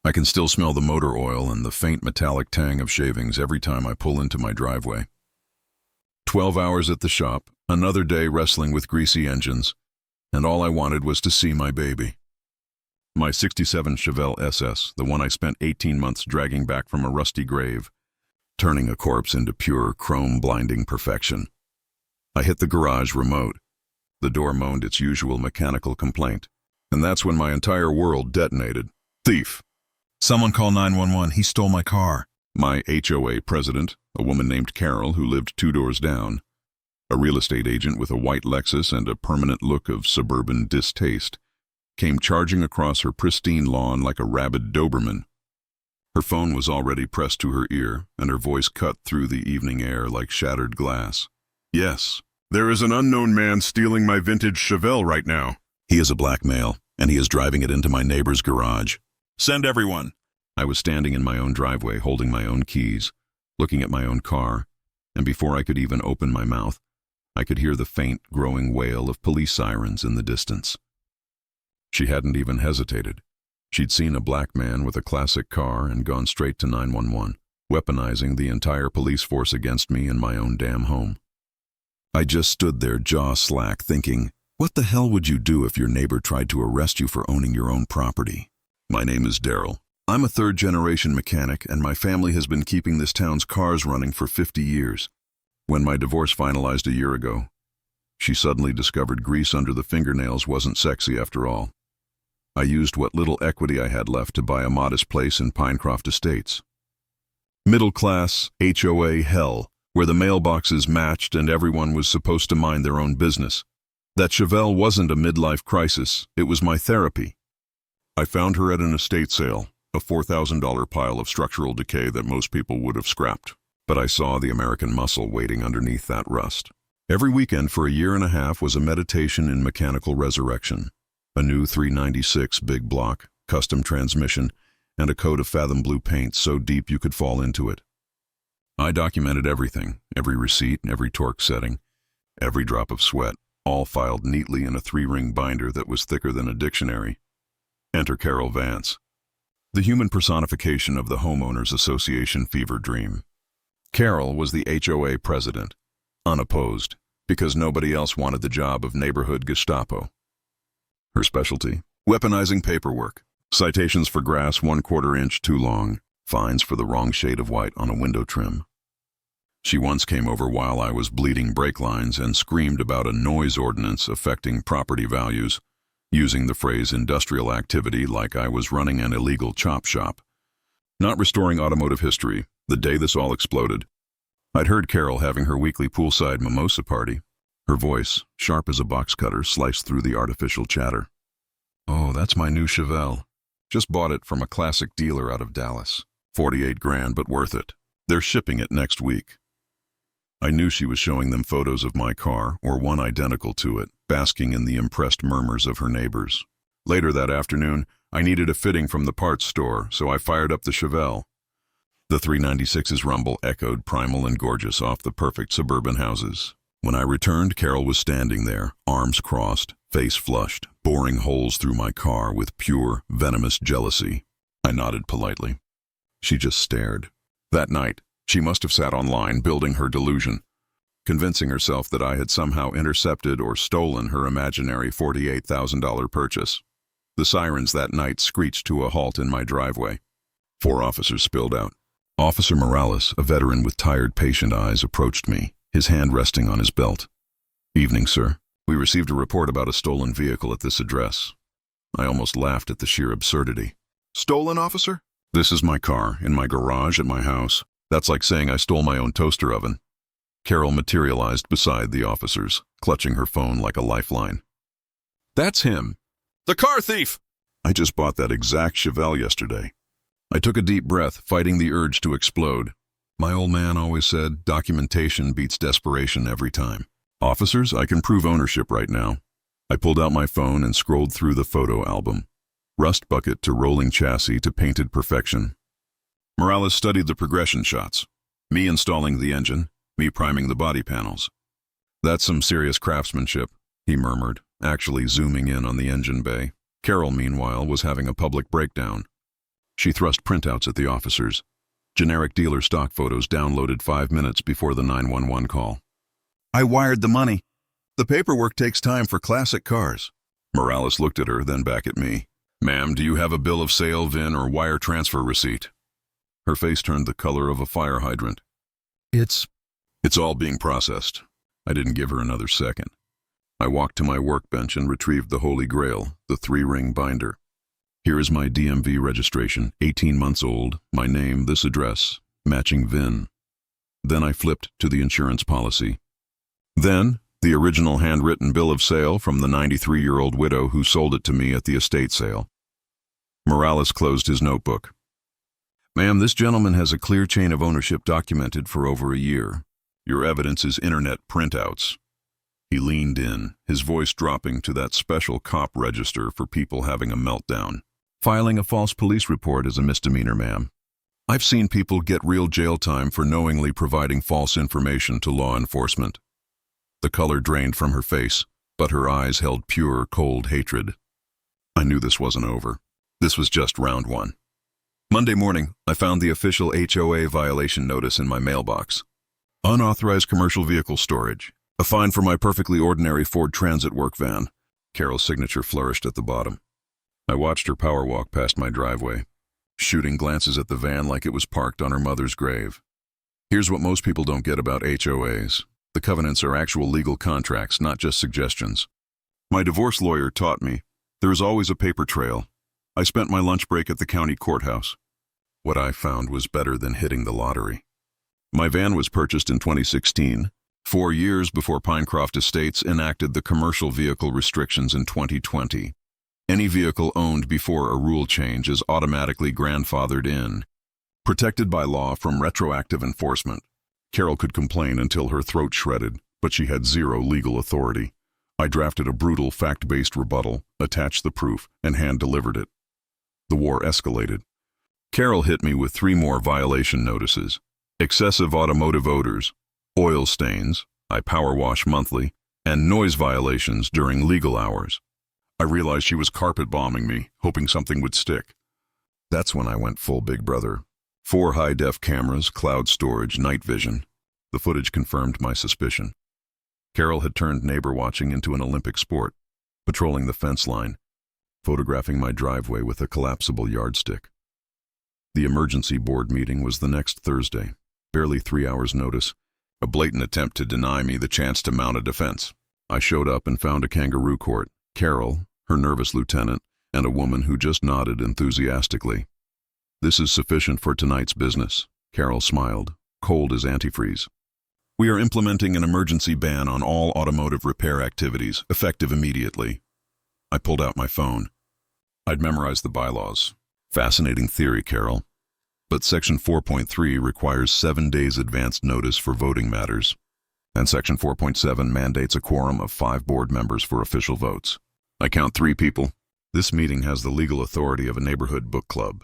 I can still smell the motor oil and the faint metallic tang of shavings every time I pull into my driveway. 12 hours at the shop, another day wrestling with greasy engines, and all I wanted was to see my baby. My '67 Chevelle SS, the one I spent 18 months dragging back from a rusty grave, turning a corpse into pure chrome-blinding perfection. I hit the garage remote. The door moaned its usual mechanical complaint, and that's when my entire world detonated. Thief! Someone call 911, he stole my car. My HOA president, a woman named Carol who lived 2 doors down, a real estate agent with a white Lexus and a permanent look of suburban distaste, came charging across her pristine lawn like a rabid Doberman. Her phone was already pressed to her ear, and her voice cut through the evening air like shattered glass. Yes, there is an unknown man stealing my vintage Chevelle right now. He is a black male, and he is driving it into my neighbor's garage. Send everyone. I was standing in my own driveway, holding my own keys, looking at my own car, and before I could even open my mouth, I could hear the faint, growing wail of police sirens in the distance. She hadn't even hesitated. She'd seen a black man with a classic car and gone straight to 911, weaponizing the entire police force against me in my own damn home. I just stood there, jaw slack, thinking, what the hell would you do if your neighbor tried to arrest you for owning your own property? My name is Daryl. I'm a third-generation mechanic, and my family has been keeping this town's cars running for 50 years. When my divorce finalized a year ago, she suddenly discovered grease under the fingernails wasn't sexy after all. I used what little equity I had left to buy a modest place in Pinecroft Estates. Middle-class HOA hell, where the mailboxes matched and everyone was supposed to mind their own business. That Chevelle wasn't a midlife crisis, it was my therapy. I found her at an estate sale, a $4,000 pile of structural decay that most people would have scrapped. But I saw the American muscle waiting underneath that rust. Every weekend for a year and a half was a meditation in mechanical resurrection. A new 396 big block, custom transmission, and a coat of Fathom blue paint so deep you could fall into it. I documented everything, every receipt, every torque setting, every drop of sweat, all filed neatly in a 3-ring binder that was thicker than a dictionary. Enter Carol Vance, the human personification of the Homeowners Association fever dream. Carol was the HOA president, unopposed, because nobody else wanted the job of neighborhood Gestapo. Her specialty, weaponizing paperwork, citations for grass 1/4 inch too long, fines for the wrong shade of white on a window trim. She once came over while I was bleeding brake lines and screamed about a noise ordinance affecting property values, using the phrase industrial activity like I was running an illegal chop shop. Not restoring automotive history, the day this all exploded, I'd heard Carol having her weekly poolside mimosa party. Her voice, sharp as a box cutter, sliced through the artificial chatter. Oh, that's my new Chevelle. Just bought it from a classic dealer out of Dallas. 48 grand, but worth it. They're shipping it next week. I knew she was showing them photos of my car, or one identical to it, basking in the impressed murmurs of her neighbors. Later that afternoon, I needed a fitting from the parts store, so I fired up the Chevelle. The 396's rumble echoed primal and gorgeous off the perfect suburban houses. When I returned, Carol was standing there, arms crossed, face flushed, boring holes through my car with pure, venomous jealousy. I nodded politely. She just stared. That night, she must have sat online building her delusion, convincing herself that I had somehow intercepted or stolen her imaginary $48,000 purchase. The sirens that night screeched to a halt in my driveway. 4 officers spilled out. Officer Morales, a veteran with tired, patient eyes, approached me, his hand resting on his belt. Evening, sir. We received a report about a stolen vehicle at this address. I almost laughed at the sheer absurdity. Stolen, officer? This is my car, in my garage at my house. That's like saying I stole my own toaster oven. Carol materialized beside the officers, clutching her phone like a lifeline. That's him. The car thief! I just bought that exact Chevelle yesterday. I took a deep breath, fighting the urge to explode. My old man always said, documentation beats desperation every time. Officers, I can prove ownership right now. I pulled out my phone and scrolled through the photo album. Rust bucket to rolling chassis to painted perfection. Morales studied the progression shots. Me installing the engine, me priming the body panels. That's some serious craftsmanship, he murmured, actually zooming in on the engine bay. Carol, meanwhile, was having a public breakdown. She thrust printouts at the officers. Generic dealer stock photos downloaded 5 minutes before the 911 call. I wired the money. The paperwork takes time for classic cars. Morales looked at her, then back at me. Ma'am, do you have a bill of sale, VIN, or wire transfer receipt? Her face turned the color of a fire hydrant. It's all being processed. I didn't give her another second. I walked to my workbench and retrieved the Holy Grail, the 3-ring binder. Here is my DMV registration, 18 months old, my name, this address, matching VIN. Then I flipped to the insurance policy. Then, the original handwritten bill of sale from the 93-year-old widow who sold it to me at the estate sale. Morales closed his notebook. Ma'am, this gentleman has a clear chain of ownership documented for over a year. Your evidence is internet printouts. He leaned in, his voice dropping to that special cop register for people having a meltdown. Filing a false police report is a misdemeanor, ma'am. I've seen people get real jail time for knowingly providing false information to law enforcement. The color drained from her face, but her eyes held pure, cold hatred. I knew this wasn't over. This was just round 1. Monday morning, I found the official HOA violation notice in my mailbox. Unauthorized commercial vehicle storage. A fine for my perfectly ordinary Ford Transit work van. Carol's signature flourished at the bottom. I watched her power walk past my driveway, shooting glances at the van like it was parked on her mother's grave. Here's what most people don't get about HOAs. The covenants are actual legal contracts, not just suggestions. My divorce lawyer taught me there is always a paper trail. I spent my lunch break at the county courthouse. What I found was better than hitting the lottery. My van was purchased in 2016, 4 years before Pinecroft Estates enacted the commercial vehicle restrictions in 2020. Any vehicle owned before a rule change is automatically grandfathered in. Protected by law from retroactive enforcement, Carol could complain until her throat shredded, but she had zero legal authority. I drafted a brutal fact-based rebuttal, attached the proof, and hand-delivered it. The war escalated. Carol hit me with 3 more violation notices. Excessive automotive odors, oil stains, I power wash monthly, and noise violations during legal hours. I realized she was carpet bombing me, hoping something would stick. That's when I went full Big Brother. 4 high-def cameras, cloud storage, night vision. The footage confirmed my suspicion. Carol had turned neighbor watching into an Olympic sport, patrolling the fence line, photographing my driveway with a collapsible yardstick. The emergency board meeting was the next Thursday. Barely 3 hours' notice. A blatant attempt to deny me the chance to mount a defense. I showed up and found a kangaroo court. Carol, her nervous lieutenant, and a woman who just nodded enthusiastically. This is sufficient for tonight's business. Carol smiled, cold as antifreeze. We are implementing an emergency ban on all automotive repair activities, effective immediately. I pulled out my phone. I'd memorized the bylaws. Fascinating theory, Carol. But Section 4.3 requires 7 days advance notice for voting matters. And Section 4.7 mandates a quorum of 5 board members for official votes. I count 3 people. This meeting has the legal authority of a neighborhood book club.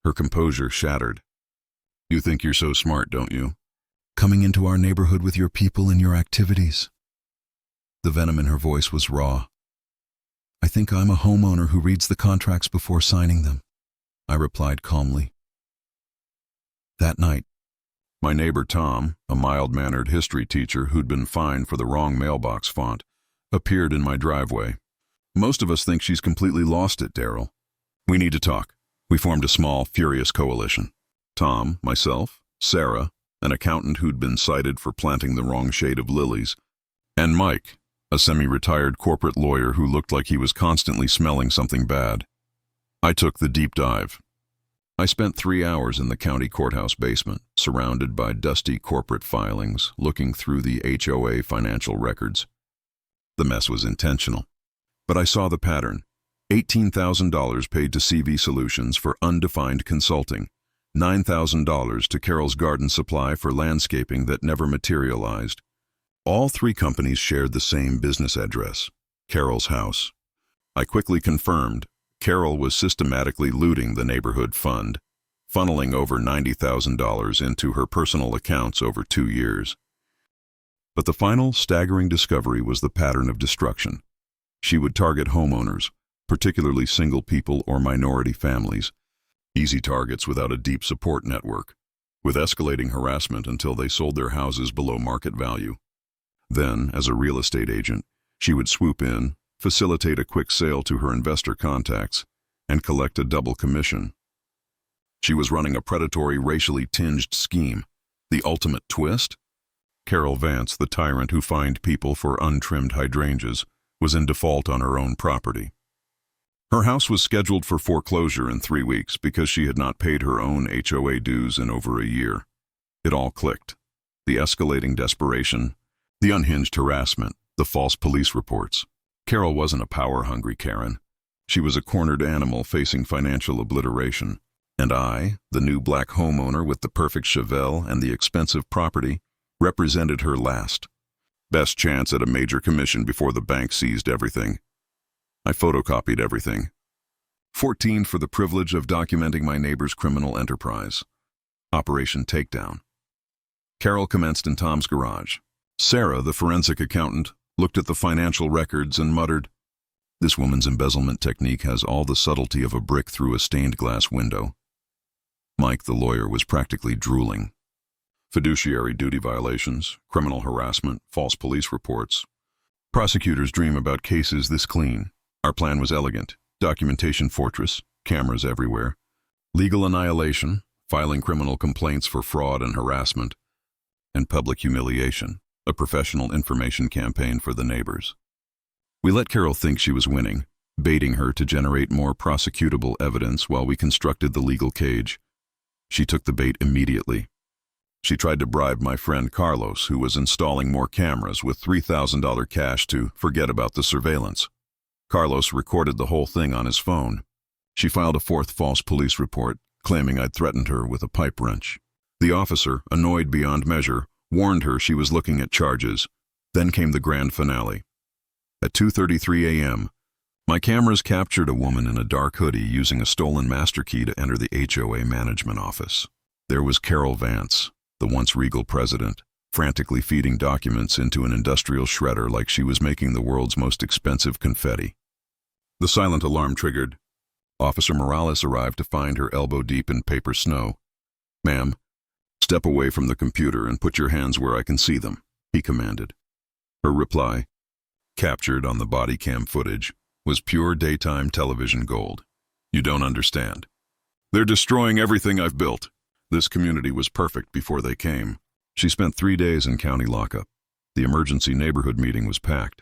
Her composure shattered. You think you're so smart, don't you? Coming into our neighborhood with your people and your activities. The venom in her voice was raw. I think I'm a homeowner who reads the contracts before signing them, I replied calmly. That night, my neighbor Tom, a mild-mannered history teacher who'd been fined for the wrong mailbox font, appeared in my driveway. Most of us think she's completely lost it, Daryl. We need to talk. We formed a small, furious coalition. Tom, myself, Sarah, an accountant who'd been cited for planting the wrong shade of lilies, and Mike, a semi-retired corporate lawyer who looked like he was constantly smelling something bad. I took the deep dive. I spent 3 hours in the county courthouse basement, surrounded by dusty corporate filings, looking through the HOA financial records. The mess was intentional. But I saw the pattern. $18,000 paid to CV Solutions for undefined consulting, $9,000 to Carol's Garden Supply for landscaping that never materialized. All 3 companies shared the same business address, Carol's house. I quickly confirmed Carol was systematically looting the neighborhood fund, funneling over $90,000 into her personal accounts over 2 years. But the final staggering discovery was the pattern of destruction. She would target homeowners, particularly single people or minority families, Easy targets without a deep support network, with escalating harassment until they sold their houses below market value. Then, as a real estate agent, she would swoop in, facilitate a quick sale to her investor contacts, and collect a double commission. She was running a predatory, racially tinged scheme. The ultimate twist? Carol Vance, the tyrant who fined people for untrimmed hydrangeas, was in default on her own property. Her house was scheduled for foreclosure in 3 weeks because she had not paid her own HOA dues in over a year. It all clicked. The escalating desperation, the unhinged harassment, the false police reports. Carol wasn't a power-hungry Karen. She was a cornered animal facing financial obliteration. And I, the new black homeowner with the perfect Chevelle and the expensive property, represented her last. Best chance at a major commission before the bank seized everything. I photocopied everything. 14 for the privilege of documenting my neighbor's criminal enterprise. Operation Takedown. Carol commenced in Tom's garage. Sarah, the forensic accountant, looked at the financial records and muttered, "This woman's embezzlement technique has all the subtlety of a brick through a stained glass window." Mike, the lawyer, was practically drooling. Fiduciary duty violations, criminal harassment, false police reports. Prosecutors dream about cases this clean. Our plan was elegant. Documentation fortress, cameras everywhere. Legal annihilation, filing criminal complaints for fraud and harassment. And public humiliation, a professional information campaign for the neighbors. We let Carol think she was winning, baiting her to generate more prosecutable evidence while we constructed the legal cage. She took the bait immediately. She tried to bribe my friend Carlos, who was installing more cameras, with $3,000 cash to forget about the surveillance. Carlos recorded the whole thing on his phone. She filed a 4th false police report, claiming I'd threatened her with a pipe wrench. The officer, annoyed beyond measure, warned her she was looking at charges. Then came the grand finale. At 2:33 a.m., my cameras captured a woman in a dark hoodie using a stolen master key to enter the HOA management office. There was Carol Vance, the once regal president, frantically feeding documents into an industrial shredder like she was making the world's most expensive confetti. The silent alarm triggered. Officer Morales arrived to find her elbow deep in paper snow. "Ma'am, step away from the computer and put your hands where I can see them," he commanded. Her reply, captured on the body cam footage, was pure daytime television gold. "You don't understand. They're destroying everything I've built. This community was perfect before they came." She spent 3 days in county lockup. The emergency neighborhood meeting was packed.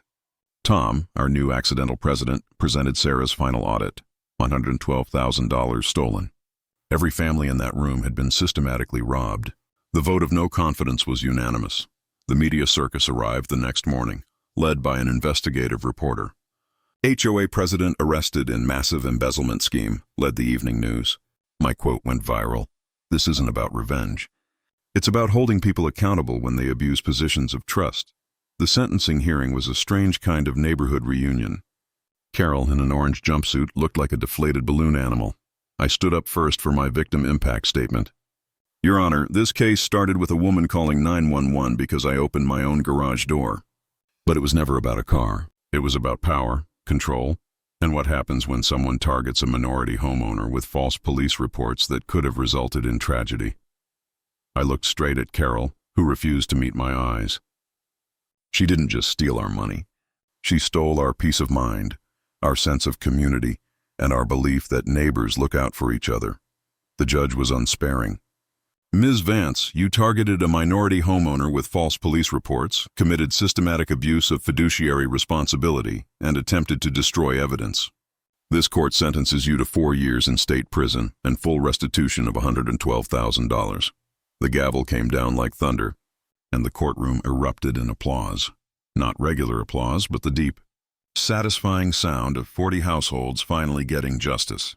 Tom, our new accidental president, presented Sarah's final audit, $112,000 stolen. Every family in that room had been systematically robbed. The vote of no confidence was unanimous. The media circus arrived the next morning, led by an investigative reporter. HOA president arrested in massive embezzlement scheme, led the evening news. My quote went viral. "This isn't about revenge. It's about holding people accountable when they abuse positions of trust." The sentencing hearing was a strange kind of neighborhood reunion. Carol, in an orange jumpsuit, looked like a deflated balloon animal. I stood up first for my victim impact statement. "Your Honor, this case started with a woman calling 911 because I opened my own garage door. But it was never about a car. It was about power, control, and what happens when someone targets a minority homeowner with false police reports that could have resulted in tragedy." I looked straight at Carol, who refused to meet my eyes. She didn't just steal our money. She stole our peace of mind, our sense of community, and our belief that neighbors look out for each other. The judge was unsparing. "Ms. Vance, you targeted a minority homeowner with false police reports, committed systematic abuse of fiduciary responsibility, and attempted to destroy evidence. This court sentences you to 4 years in state prison and full restitution of $112,000. The gavel came down like thunder, and the courtroom erupted in applause. Not regular applause, but the deep, satisfying sound of 40 households finally getting justice.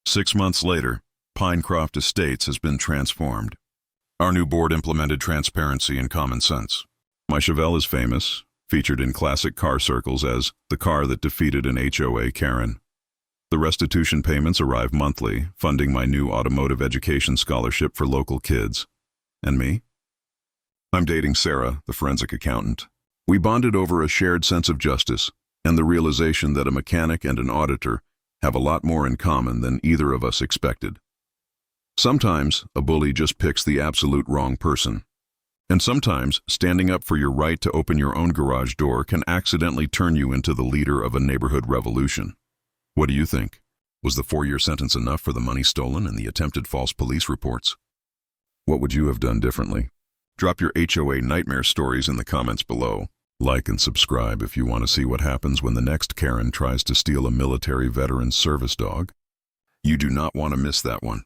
6 months later, Pinecroft Estates has been transformed. Our new board implemented transparency and common sense. My Chevelle is famous, featured in classic car circles as the car that defeated an HOA Karen. The restitution payments arrive monthly, funding my new automotive education scholarship for local kids. And me? I'm dating Sarah, the forensic accountant. We bonded over a shared sense of justice and the realization that a mechanic and an auditor have a lot more in common than either of us expected. Sometimes a bully just picks the absolute wrong person. And sometimes standing up for your right to open your own garage door can accidentally turn you into the leader of a neighborhood revolution. What do you think? Was the 4-year sentence enough for the money stolen and the attempted false police reports? What would you have done differently? Drop your HOA nightmare stories in the comments below. Like and subscribe if you want to see what happens when the next Karen tries to steal a military veteran's service dog. You do not want to miss that one.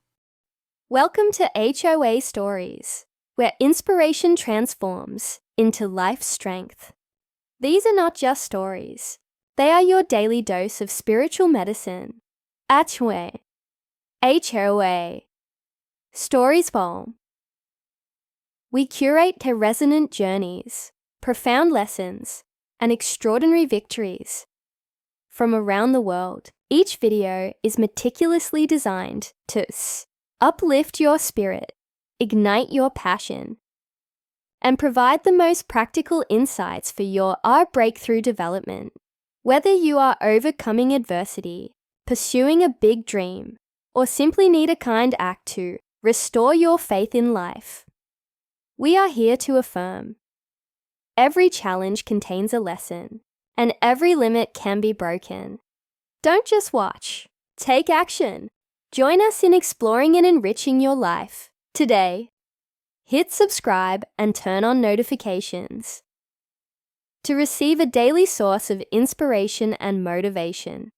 Welcome to HOA Stories, where inspiration transforms into life strength. These are not just stories. They are your daily dose of spiritual medicine. HOA. HOA. Stories Bowl. We curate resonant journeys, profound lessons, and extraordinary victories from around the world. Each video is meticulously designed to uplift your spirit, ignite your passion, and provide the most practical insights for your breakthrough development. Whether you are overcoming adversity, pursuing a big dream, or simply need a kind act to restore your faith in life, we are here to affirm. Every challenge contains a lesson, and every limit can be broken. Don't just watch, take action. Join us in exploring and enriching your life. Today, hit subscribe and turn on notifications to receive a daily source of inspiration and motivation.